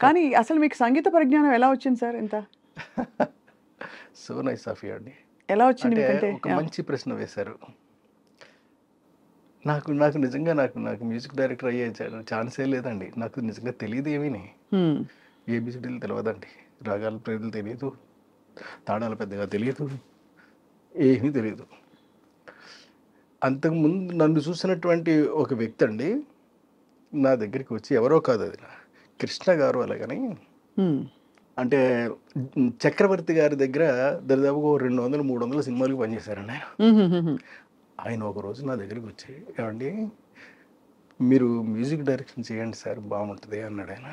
కానీ అసలు మీకు సంగీత పరిజ్ఞానం ఎలా వచ్చింది సార్ ఇంత? సో నైస్ ఆఫ్ యూ అండి. ఎలా వచ్చింది అంటే మీకంటే? ఒక మంచి ప్రశ్న వేశారు. నాకు నాకు నిజంగా నాకు నాకు మ్యూజిక్ డైరెక్టర్ అయ్యే ఛాన్సే లేదండి. నాకు నిజంగా తెలియదు ఏమీని. హ్మ్. ఏబిసిడీలు తెలవదండి. రాగాల పేర్లు తెలియదు. తాళాలు పెద్దగా తెలియదు. ఏమీ తెలియదు. అంతకుముందు నన్ను చూసినటువంటి ఒక వ్యక్తి అండి నా దగ్గరికి వచ్చి, ఎవరో కాదు అది కృష్ణ గారు అలాగని, హ్మ్. అంటే చక్రవర్తి గారి దగ్గర దాదాపుగా 200, 300 సినిమాలకు పనిచేశారండి ఆయన. హుహుహుహు. ఆయన ఒకరోజు నా దగ్గరికి వచ్చి, ఏమండి మీరు మ్యూజిక్ డైరెక్షన్ చేయండి సార్ బాగుంటుంది అన్నాడు ఆయన.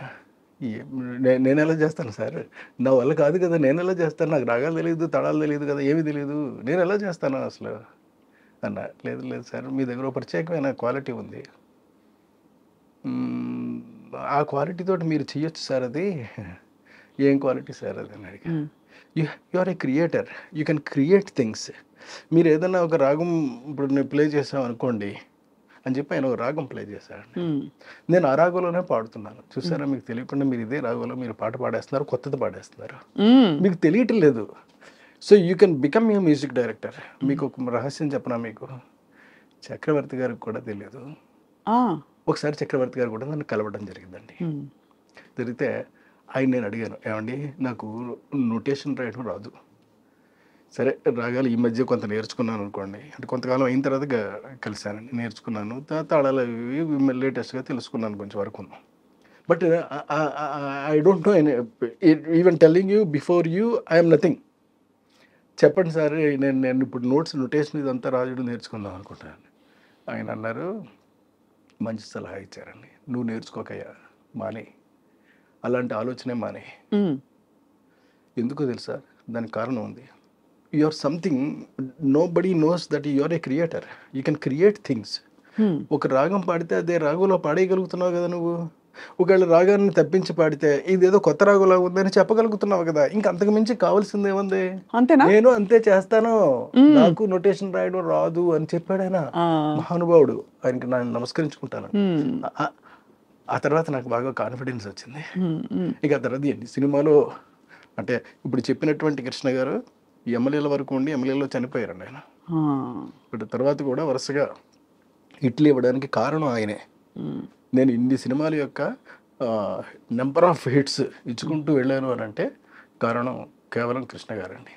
నేను ఎలా చేస్తాను సార్, నా వల్ల కాదు కదా, నేను ఎలా చేస్తాను, నాకు రాగాలు తెలియదు, తడాలు తెలియదు కదా, ఏమీ తెలియదు, నేను ఎలా చేస్తాను అసలు అన్న. లేదు లేదు సార్, మీ దగ్గర ఒక ప్రత్యేకమైన క్వాలిటీ ఉంది, ఆ క్వాలిటీ తోటి మీరు చెయ్యొచ్చు సార్ అది. ఏం క్వాలిటీ సార్ అది అని అడిగా. You are a creator, you can create things. మీరు ఏదైనా ఒక రాగం ఇప్పుడు నేను ప్లే చేసాం అనుకోండి అని చెప్పి ఆయన ఒక రాగం ప్లే చేశాడు. నేను ఆ రాగంలోనే పాడుతున్నాను. చూసారా, మీకు తెలియకుండా మీరు ఇదే రాగంలో మీరు పాట పాడేస్తున్నారు, కొత్తది పాడేస్తున్నారు, మీకు తెలియటం లేదు. So you can become a music director. మీకు ఒక రహస్యం చెప్పనా, మీకు చక్రవర్తి గారికి కూడా తెలియదు. ఒకసారి చక్రవర్తి గారు కూడా నన్ను కలవడం జరిగిందండి. జరిగితే ఆయన నేను అడిగాను, ఏమండి నాకు నోటేషన్ రాయడం రాదు, సరే రాగాలు ఈ మధ్య కొంత నేర్చుకున్నాను అనుకోండి, అంటే కొంతకాలం అయిన తర్వాత కలిశానండి, నేర్చుకున్నాను, తాళాలు ఇవి లేటెస్ట్గా తెలుసుకున్నాను కొంచెం వరకు. But I don't know even telling you before you I'm nothing. చెప్పండి సార్, నేను ఇప్పుడు నోటేషన్ ఇదంతా రాజుడు నేర్చుకుందాం అనుకుంటాను. ఆయన అన్నారు, మంచి సలహా ఇచ్చారండి, నువ్వు నేర్చుకోకయ్యా, మానే, అలాంటి ఆలోచనే మానే. ఎందుకో తెలుసా, దానికి కారణం ఉంది. You are something, nobody knows that you are a creator, you can create things. ఒక రాగం పాడితే అదే రాగంలో పాడేయగలుగుతున్నావు కదా నువ్వు. ఒకవేళ రాగాన్ని తప్పించి పాడితే ఇదేదో కొత్త రాగులాగా ఉందని చెప్పగలుగుతున్నావు కదా, ఇంకా అంతకు మించి కావాల్సింది ఏముంది. అంతేనా? నేను అంతే చేస్తాను, నాకు నోటేషన్ రాయడం రాదు అని చెప్పాడు ఆయన, మహానుభావుడు. ఆయనకి నేను నమస్కరించుకుంటాను. ఆ తర్వాత నాకు బాగా కాన్ఫిడెన్స్ వచ్చింది. ఇక ఆ తర్వాత ఎన్ని సినిమాలో, అంటే ఇప్పుడు చెప్పినటువంటి కృష్ణ గారు ఎమ్మెల్యేల వరకు ఉండి ఎమ్మెల్యేలో చనిపోయారండి ఆయన. ఇప్పుడు తర్వాత కూడా వరుసగా హిట్లు ఇవ్వడానికి కారణం ఆయనే. నేను ఇన్ని సినిమాల యొక్క నెంబర్ ఆఫ్ హిట్స్ ఇచ్చుకుంటూ వెళ్ళాను అని అంటే కారణం కేవలం కృష్ణ గారండి.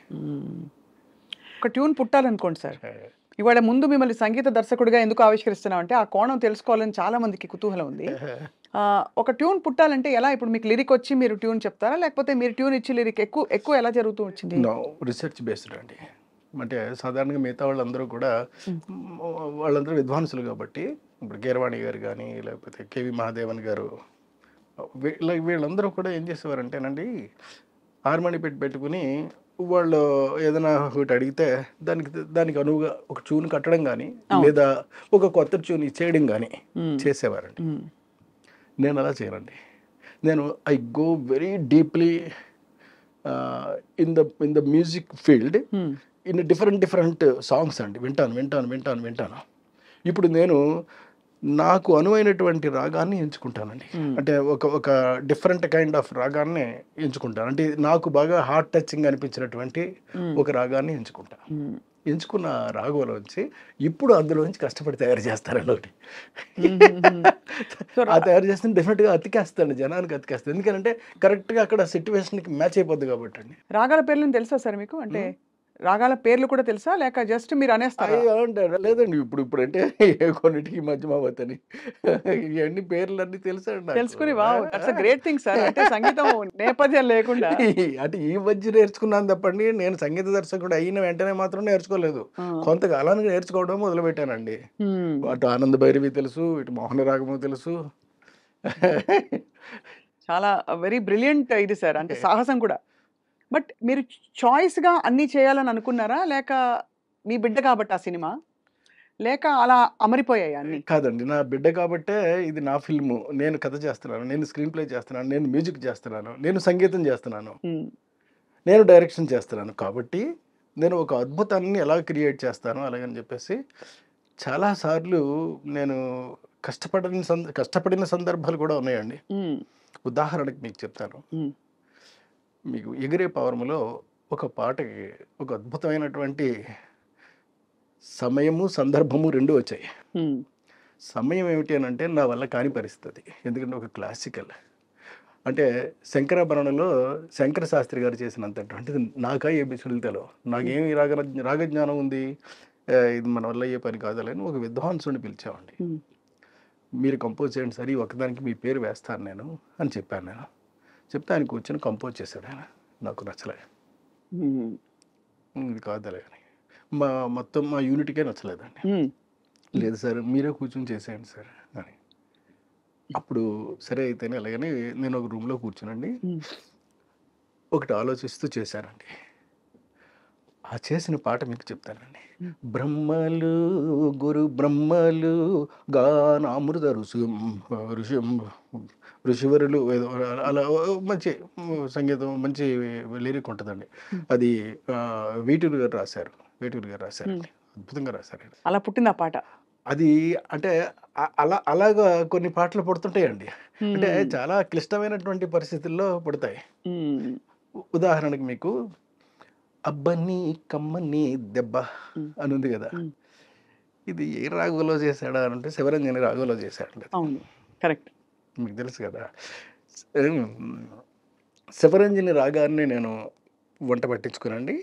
ఒక ట్యూన్ పుట్టాలనుకోండి సార్, ఇవాళ ముందు మిమ్మల్ని సంగీత దర్శకుడిగా ఎందుకు ఆవిష్కరిస్తున్నాం అంటే ఆ కోణం తెలుసుకోవాలని చాలా మందికి కుతూహలం ఉంది. ఒక ట్యూన్ పుట్టాలంటే ఎలా? ఇప్పుడు మీకు లిరిక్ వచ్చి మీరు ట్యూన్ చెప్తారా, లేకపోతే మీరు ట్యూన్ ఇచ్చి లిరిక్ ఎక్కువ ఎలా జరుగుతూ వచ్చింది? రిసెర్చ్ బేస్డ్ అండి. అంటే సాధారణంగా మిగతా వాళ్ళందరూ కూడా వాళ్ళందరూ విద్వాంసులు కాబట్టి, ఇప్పుడు కీరవాణి గారు కానీ లేకపోతే కేవి మహాదేవన్ గారు, వీళ్ళందరూ కూడా ఏం చేసేవారంటేనండి, హార్మోని పెట్టుకుని వాళ్ళు ఏదైనా ఒకటి అడిగితే దానికి అనువుగా ఒక ట్యూన్ కట్టడం కానీ లేదా ఒక కొత్త ట్యూన్ ఇచ్చేయడం కానీ చేసేవారండి. నేను అలా చేయనండి. నేను I go very deeply in the music field, in different songs అండి. వింటాను. ఇప్పుడు నేను నాకు అనువైనటువంటి రాగాన్ని ఎంచుకుంటానండి. అంటే ఒక డిఫరెంట్ కైండ్ ఆఫ్ రాగాన్ని ఎంచుకుంటాను. అంటే నాకు బాగా హార్ట్ టచింగ్ అనిపించినటువంటి ఒక రాగాన్ని ఎంచుకున్న రాగంలోంచి ఇప్పుడు అందులోంచి కష్టపడి తయారు చేస్తారండి ఒకటి. ఆ తయారు చేస్తే డెఫినెట్గా అతికేస్తాను, జనానికి అతికేస్తాను. ఎందుకంటే కరెక్ట్గా అక్కడ సిచ్యువేషన్కి మ్యాచ్ అయిపోద్ది కాబట్టి అండి. రాగాల పేర్లను తెలుసా సార్ మీకు? అంటే రాగాల పేర్లు కూడా తెలుసా, లేక జస్ట్ మీరు అనేస్తారా? లేదండి, ఇప్పుడు అంటే కొన్నిటికి మధ్య మావతని ఇవన్నీ పేర్లన్నీ తెలుసండి. తెలుసుకుని wow, that's a great thing sir. అంటే సంగీతం నేపథ్యం లేకుండా అంటే ఈ మధ్య నేర్చుకున్నాను తప్పండి, నేను సంగీత దర్శకుడు అయిన వెంటనే మాత్రం నేర్చుకోలేదు. కొంతకాలానికి నేర్చుకోవడం మొదలుపెట్టానండి. అటు ఆనంద భైరవి తెలుసు, ఇటు మోహన రాగము తెలుసు. చాలా వెరీ బ్రిలియంట్ ఇది సార్, అంటే సాహసం కూడా. బట్ మీరు చాయిస్గా అన్నీ చేయాలని అనుకున్నారా, లేక మీ బిడ్డ కాబట్టి ఆ సినిమా, లేక అలా అమరిపోయాయి అన్నీ? కాదండి, నా బిడ్డ కాబట్టే ఇది నా ఫిల్ము, నేను కథ చేస్తున్నాను, నేను స్క్రీన్ ప్లే చేస్తున్నాను, నేను మ్యూజిక్ చేస్తున్నాను, నేను సంగీతం చేస్తున్నాను, నేను డైరెక్షన్ చేస్తున్నాను. కాబట్టి నేను ఒక అద్భుతాన్ని ఎలా క్రియేట్ చేస్తాను అలాగని చెప్పేసి చాలాసార్లు నేను కష్టపడిన సందర్భాలు కూడా ఉన్నాయండి. ఉదాహరణకి మీకు చెప్తాను. మీకు 'ఎగిరే పవరములో' ఒక పాటకి ఒక అద్భుతమైనటువంటి సమయము, సందర్భము 2 వచ్చాయి. సమయం ఏమిటి అనంటే నా వల్ల కాని పరిస్థితి. ఎందుకంటే ఒక క్లాసికల్. అంటే 'శంకరాభరణంలో' శంకర శాస్త్రి గారు చేసినంతటువంటిది నాకా ఏబీసీడీలు తెలవు. నాకేమి రాగజ్ఞానం ఉంది. ఇది మన వల్ల అయ్యే పని కాదులే అని ఒక విద్వాంసుడిని పిలిచామండి. మీరు కంపోజ్ చేయండి సార్, ఈ ఒక్కదానికి మీ పేరు వేస్తాను నేను అని చెప్పాను నేను. చెప్తే ఆయన కూర్చొని కంపోజ్ చేశాడు ఆయన. నాకు నచ్చలే. ఇది కాదులే అని. మొత్తం మా యూనిట్కే నచ్చలేదండి. లేదు సార్, మీరే కూర్చొని చేసేయండి సార్ అని. అప్పుడు సరే అయితేనే అలాగని నేను ఒక రూమ్లో కూర్చునండి ఒకటి ఆలోచిస్తూ చేశానండి. ఆ చేసిన పాట మీకు చెప్తానండి. బ్రహ్మలు గురు బ్రహ్మలు గానామృత ఋషివరులు ఏదో అలా మంచి సంగీతం, మంచి లిరిక్ ఉంటుందండి. అది వేటూరు గారు రాశారండి. అద్భుతంగా రాశారండి. అలా పుట్టింది ఆ పాట. అది అంటే అలాగా కొన్ని పాటలు పుడుతుంటాయండి. అంటే చాలా క్లిష్టమైనటువంటి పరిస్థితుల్లో పుడతాయి. ఉదాహరణకి మీకు అబ్బని కమ్మని దెబ్బ అని ఉంది కదా. ఇది ఏ రాగంలో చేశాడా అంటే శివరంజని రాగంలో చేశాడు. అవును, కరెక్ట్. మీకు తెలుసు కదా. శివరంజని రాగాన్ని నేను వంట పట్టించుకునండి.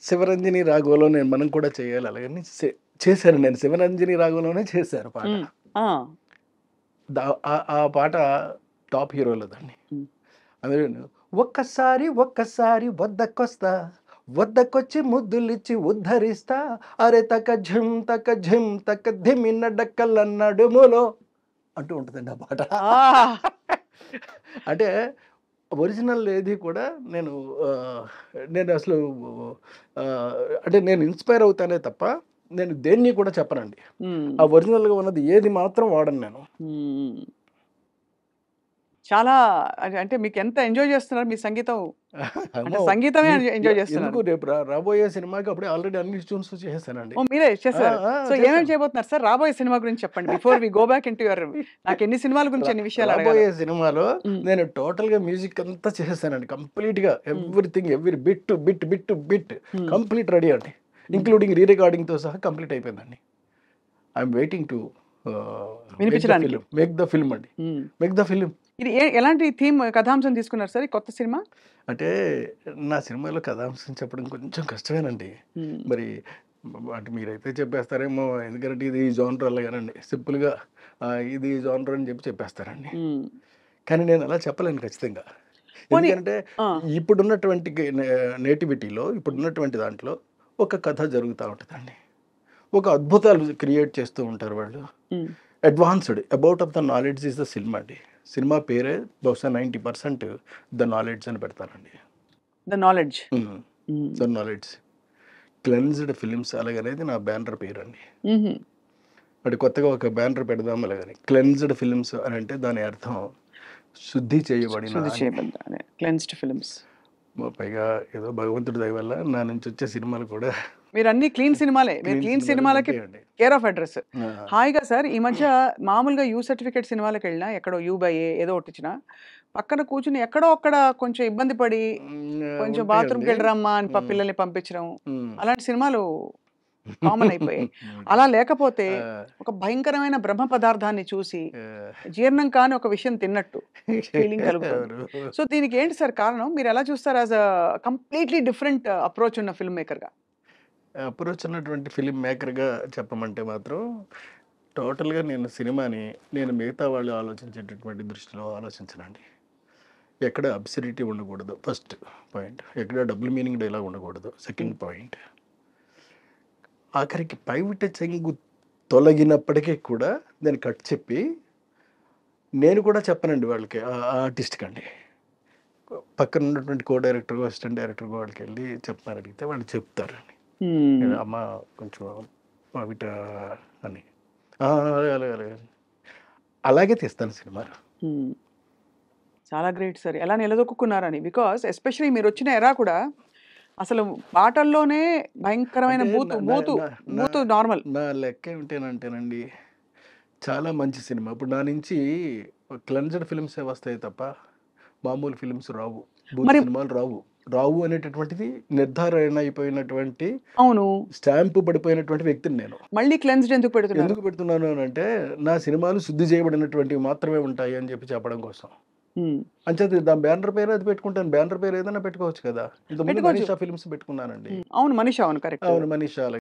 శివరంజని రాగంలో మనం కూడా చేయాలి అలాగని చేశాను. నేను శివరంజని రాగంలోనే చేశాను పాట. ఆ పాట టాప్ హీరోలదండి. అందులో ఒక్కసారి వద్దకొచ్చి ముద్దులిచ్చి ఉద్ధరిస్తా, అరే తక ఝిమ్ తక ధిమిన్న డక్కల నడుములో అంటూ ఉంటుందండి ఆ పాట. అంటే ఒరిజినల్ ఏది కూడా నేను అసలు అంటే నేను ఇన్స్పైర్ అవుతానే తప్ప నేను దేన్ని కూడా చెప్పనండి. ఆ ఒరిజినల్గా ఉన్నది ఏది మాత్రం వాడను నేను. చాలా అంటే మీకు ఎంత ఎంజాయ్ చేస్తున్నారు మీ సంగీతం? సంగీతమే ఎంజాయ్ చేస్తున్నారు. రేపు రాబోయే సినిమాకి అప్పుడే ఆల్రెడీ అన్ని ట్యూన్స్ చేసేసానండి. మీరే చేశారు. సో ఏమేమి చేయబోతున్నారు సార్? రాబోయే సినిమా గురించి చెప్పండి. Before we go back into your, నాకు ఎన్ని సినిమాల గురించి ఎన్ని విషయాలు అడగాలి. రాబోయే సినిమాలో నేను టోటల్ గా మ్యూజిక్ అంతా చేసేసానండి. కంప్లీట్ గా everything, every bit complete ready అండి. ఇంక్లూడింగ్ రీ రికార్డింగ్ తో సహా కంప్లీట్ అయిపోయిందండి. ఐఎమ్ వెయిటింగ్ టు వినిపించడానికి. మేక్ ద ఫిల్మ్ అండి. Make the film. ఇది ఎలాంటి థీమ్, కథాంశం తీసుకున్నారు సార్ ఈ కొత్త సినిమా? అంటే నా సినిమాలో కథాంశం చెప్పడం కొంచెం కష్టమేనండి. మరి అంటే మీరైతే చెప్పేస్తారేమో, ఎందుకంటే ఇది జోనర్ అలాగేనండి. సింపుల్గా ఇది జోనర్ అని చెప్పేస్తారండి. కానీ నేను అలా చెప్పలేను ఖచ్చితంగా. ఎందుకంటే ఇప్పుడున్నటువంటి నేటివిటీలో, ఇప్పుడున్నటువంటి దాంట్లో ఒక కథ జరుగుతూ ఉంటుందండి. ఒక అద్భుతాలు క్రియేట్ చేస్తూ ఉంటారు వాళ్ళు. Advanced about of the knowledge is the cinema అండి. సినిమా పేరే బహుశా 90% ద నాలెడ్జ్ అని పెడతానండి. The knowledge. The knowledge cleansed films అలాగనేది నా బ్యానర్ పేరు అండి. అంటే కొత్తగా ఒక బ్యానర్ పెడదాం అలాగని. క్లెన్స్డ్ ఫిలిమ్స్ అని అంటే దాని అర్థం శుద్ధి చేయబడిన క్లెన్స్డ్ ఫిలిమ్స్. పైగా ఏదో భగవంతుడి దయ వల్ల నా నుంచి వచ్చే సినిమాలు కూడా మీరు అన్ని క్లీన్ సినిమాలే. మీరు క్లీన్ సినిమాలకి కేర్ ఆఫ్ అడ్రస్. హాయిగా సార్ ఈ మధ్య మామూలుగా యూ సర్టిఫికేట్ సినిమాలకు వెళ్ళినా, ఎక్కడో యూ బై ఏ ఏదో ఒకటి ఇచ్చినా పక్కన కూర్చుని ఎక్కడో అక్కడ కొంచెం ఇబ్బంది పడి కొంచెం బాత్రూమ్కి వెళ్ళరమ్మా అని పిల్లల్ని పంపించడం, అలాంటి సినిమాలు కామన్ అయిపోయాయి. అలా లేకపోతే ఒక భయంకరమైన బ్రహ్మ పదార్థాన్ని చూసి జీర్ణం కాని ఒక విషయం తిన్నట్టు ఫీలింగ్ కలుగుతుంది. సో దీనికి ఏంటి సార్ కారణం? మీరు ఎలా చూస్తారు as a completely different approach ఉన్న ఫిల్మ్ మేకర్గా? అప్రోచ్ ఉన్నటువంటి ఫిలిం మేకర్గా చెప్పమంటే మాత్రం టోటల్గా నేను సినిమాని మిగతా వాళ్ళు ఆలోచించేటటువంటి దృష్టిలో ఆలోచించనండి. ఎక్కడ అబ్సర్డిటీ ఉండకూడదు ఫస్ట్ పాయింట్. ఎక్కడ డబుల్ మీనింగ్ డైలాగ్ ఉండకూడదు సెకండ్ పాయింట్. ఆఖరికి పైవిట చెంగు తొలగినప్పటికీ కూడా దాన్ని కట్ చెప్పి నేను కూడా చెప్పనండి వాళ్ళకి, ఆర్టిస్ట్కి అండి. పక్కన ఉన్నటువంటి కో డైరెక్టర్, అసిస్టెంట్ డైరెక్టర్ వాళ్ళకి వెళ్ళి చెప్తాను, అడిగితే వాళ్ళు చెప్తారండి. అమ్మ కొంచెం పైవిట అని అలాగే తీస్తాను సినిమాలు. చాలా గ్రేట్ సార్, ఎలా నిలదొక్కున్నారని. బికాస్ ఎస్పెషలీ మీరు వచ్చిన ఎరా కూడా అసలు పాటల్లోనే భయంకరమైన బూతు నార్మల్. నా లెక్క ఏమిటేనంటేనండి, చాలా మంచి సినిమా. ఇప్పుడు నా నుంచి క్లెన్జ్డ్ ఫిల్మ్సే వస్తాయి తప్ప మామూలు ఫిల్మ్స్ రావు, బూత్ మరి సినిమాలు రావు అనేటటువంటిది నిర్ధారణ అయిపోయినటువంటి అవును. స్టాంపు పడిపోయినటువంటి వ్యక్తిని నేను. మళ్ళీ క్లెన్స్డ్ ఎందుకు పెడుతున్నారు? ఎందుకు పెడుతున్నాను అని అంటే నా సినిమాలు శుద్ధి చేయబడినటువంటివి మాత్రమే ఉంటాయి అని చెప్పడం కోసం. హ్మ్. అంచేత దాని బ్యానర్ పేరు అది పెట్టుకుంటాను. బ్యానర్ పేరు ఏదైనా పెట్టుకోవచ్చు కదా. ఇంతకుముందు పెట్టుకోవచ్చు. మనీషా ఫిల్మ్స్ పెట్టుకున్నానండి. అవును. మనీషా, అవును, కరెక్ట్. అవును, మనీషా